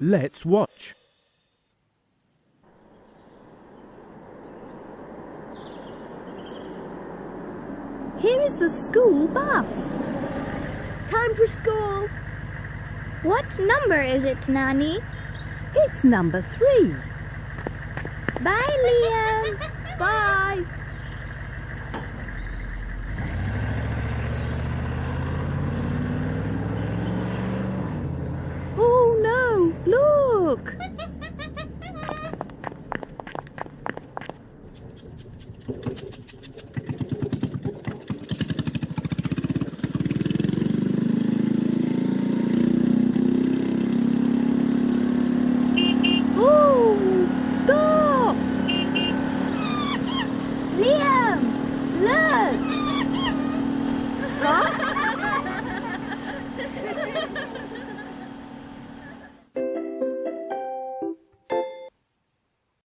Let's watch. Here is the school bus. Time for school. What number is it, Nanny? It's number 3. Bye, Liam. Bye.